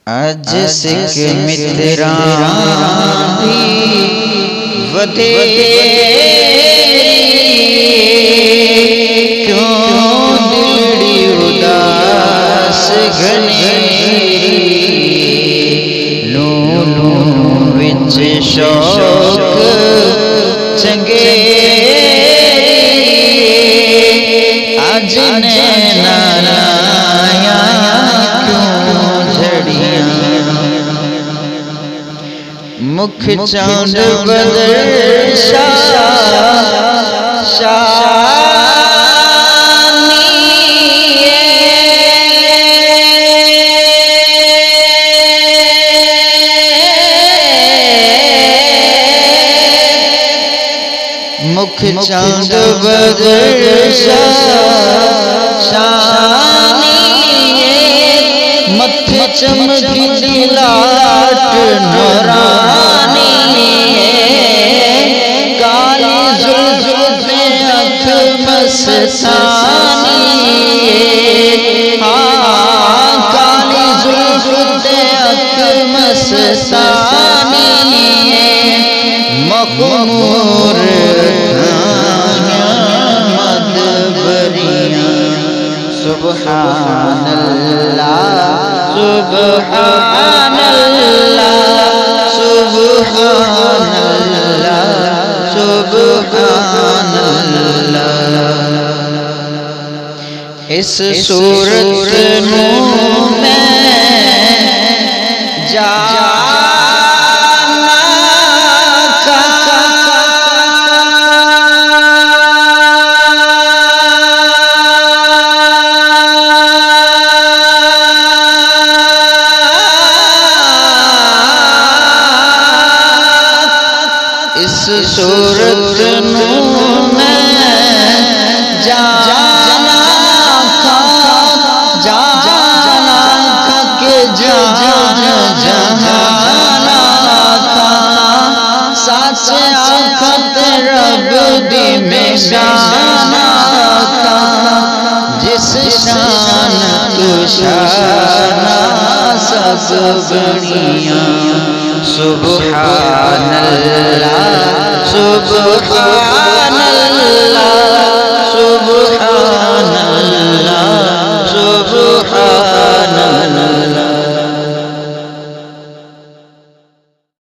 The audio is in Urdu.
اج سکھ متران بھی ودے کیوں دلڑی اداس گھنیری لوں وچ شوق چنگے اج نینا رایا کیوں جھڑیاں مکھ چاند بدر مکھ چاند بدر شانی متھے چمکتی لاٹ نورانی کالی زلف اکھ مستانی کالی زلف اکھ مستانی مخمور سبحان اللہ سبحان اللہ سبحان اللہ سبحان اللہ اس صورت نوں میں اس صورت نوں میں جانا کہ جہانا سچ آخت رب دی میں شانا جس شان تو شانا سب بنیاں سبحان اللہ